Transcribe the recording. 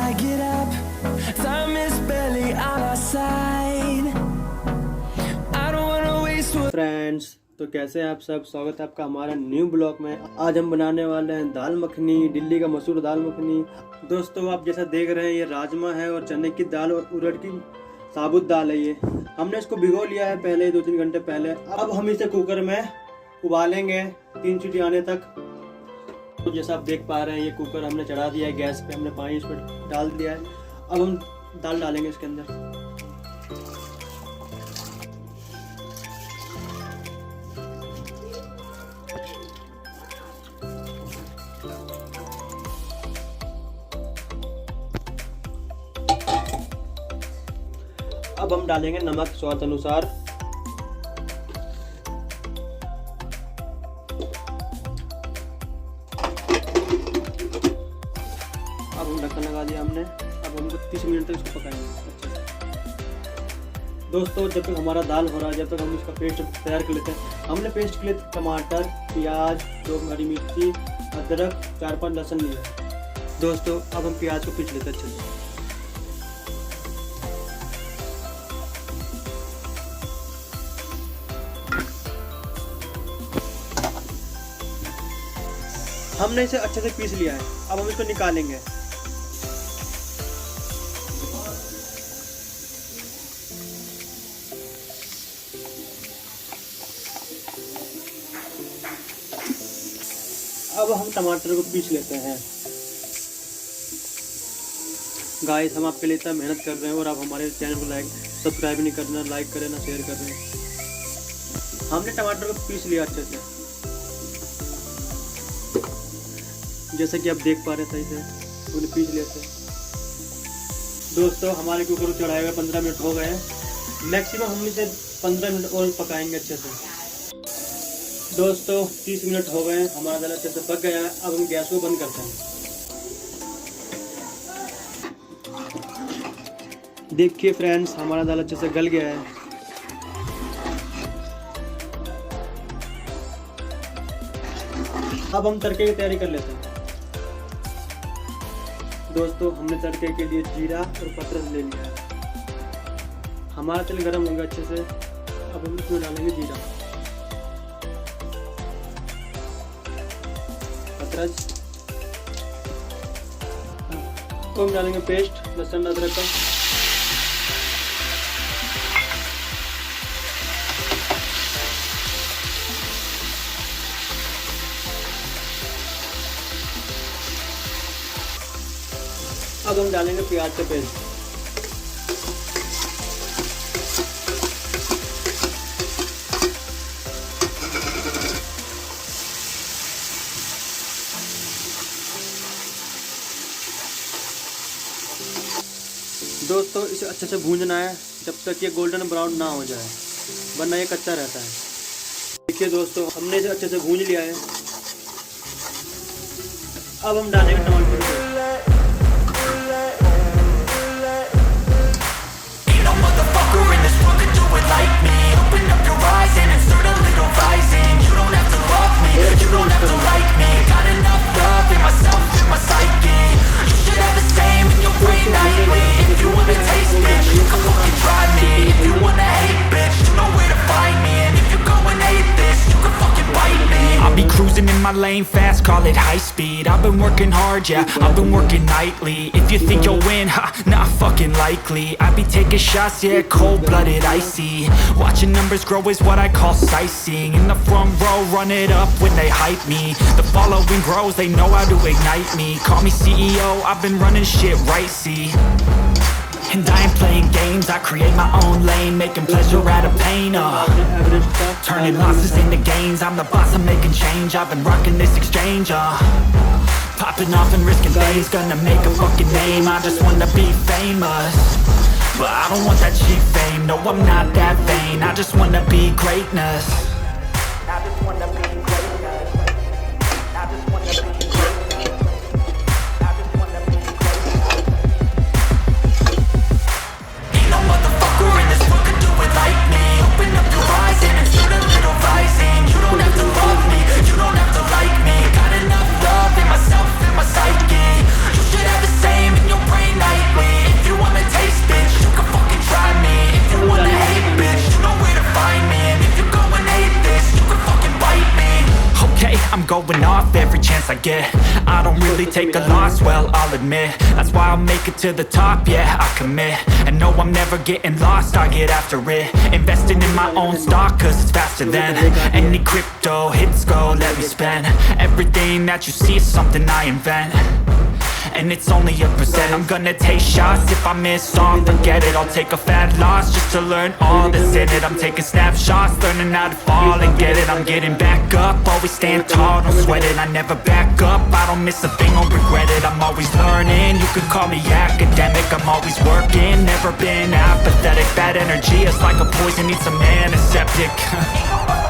I get up, time is barely on our side. I don't wanna waste what friends, तो कैसे हैं आप सब। स्वागत है आपका हमारा न्यू ब्लॉग में। आज हम बनाने वाले हैं दाल मखनी, दिल्ली का मशहूर दाल मखनी। दोस्तों, आप जैसा देख रहे हैं ये राजमा है और चने की दाल और उड़द की साबुत दाल है। ये हमने इसको भिगो लिया है पहले 2-3 घंटे पहले। अब हम इसे कुकर में उबालेंगे 3 सीटी आने तक। तो जैसा आप देख पा रहे हैं ये कुकर हमने चढ़ा दिया है गैस पे, हमने पानी इसमें डाल दिया है। अब हम दाल डालेंगे इसके अंदर। अब हम डालेंगे नमक स्वाद अनुसार। अब हम ढक्कन लगा दिया हमने। अब हमको 30 मिनट तक इसको पकाएंगे अच्छे से। दोस्तों, जब तक हमारा दाल हो रहा है, जब तक हम इसका पेस्ट तैयार कर लेते हैं। हमने पेस्ट के लिए टमाटर, प्याज, 2 हरी मिर्ची, अदरक, 4-5 लहसुन लिया। दोस्तों, अब हम प्याज को पीस लेते हैं अच्छे से। हमने इसे अच्छे से पीस लिया है। अब हम इसको निकालेंगे। अब हम टमाटर को पीस लेते हैं। गाइस, हम आपके लिए इतना मेहनत कर रहे हैं और आप हमारे चैनल को सब्सक्राइब नहीं करना, लाइक करें ना, शेयर कर रहे हैं। हमने टमाटर को पीस लिया अच्छे से, जैसा कि आप देख पा रहे हैं। सही से उन्हें पीस लेते हैं। दोस्तों, हमारे कुकर को चढ़ाए हुए 15 मिनट हो गए हैं। मैक्सिमम हम इसे 15 मिनट और पकाएंगे अच्छे से। दोस्तों, 30 मिनट हो गए हैं, हमारा दाल अच्छे से पक गया है। अब हम गैस को बंद करते हैं। देखिए फ्रेंड्स, हमारा दाल अच्छे से गल गया है। अब हम तड़के की तैयारी कर लेते हैं। दोस्तों, हमने तड़के के लिए जीरा और पतरस ले लिया है। हमारा तेल गर्म होगा अच्छे से। अब हम इसमें डालेंगे जीरा, पतरस, तो हम डालेंगे पेस्ट लहसुन अदरक का। अब हम डालेंगे प्याज का पेस्ट। दोस्तों, इसे अच्छे से भूनना है जब तक ये गोल्डन ब्राउन ना हो जाए, वरना ये कच्चा रहता है। देखिए दोस्तों, हमने इसे अच्छे से भून लिया है। अब हम डालेंगे टमाटर। Like me, open up your eyes and insert a little rising. You don't have to love me, you don't have to like me. Got enough love in myself, in my psyche. You should have the same in your brain nightly. If you wanna taste, bitch, you can fucking try me. If you wanna hate, bitch, you know where to find me. And if you go and hate this, you can fucking bite me. I'll be cruising in my lane fast, call it high speed. I've been working hard, yeah, I've been working nightly. If you think you'll win, ha, not fucking likely. I be taking shots, yeah, cold-blooded, icy. Watching numbers grow is what I call sightseeing. In the front row, run it up when they hype me. The following grows, they know how to ignite me. Call me CEO, I've been running shit right, see. And I ain't playing games, I create my own lane. Making pleasure out of pain, turning losses into gains. I'm the boss, I'm making change. I've been rocking this exchange, popping off and risking things. Gonna make a fucking name, I just wanna be famous. But I don't want that cheap fame, no I'm not that vain. I just wanna be greatness. I just wanna be greatness. I just wanna be greatness. I just wanna be greatness. Ain't no motherfucker in this world could do it like me. Open up your eyes and insert a little rising. You don't have to love me, you don't have to like me. Got enough love in myself, in my psyche. You should have the same in your brain. chance I get. I don't really take a loss, well, I'll admit. That's why I'll make it to the top, yeah, I commit. And no, I'm never getting lost, I get after it. Investing in my own stock, cause it's faster than any crypto hits go, let me spend. Everything that you see is something I invent, and it's only a percent. I'm gonna take shots, if I miss all, forget it. I'll take a fat loss just to learn all that's in it. I'm taking snapshots, learning how to fall and get it. I'm getting back up, always stand tall, don't sweat it. I never back up, I don't miss a thing, I'll regret it. I'm always learning, you can call me academic. I'm always working, never been apathetic. Bad energy is like a poison, needs a antiseptic.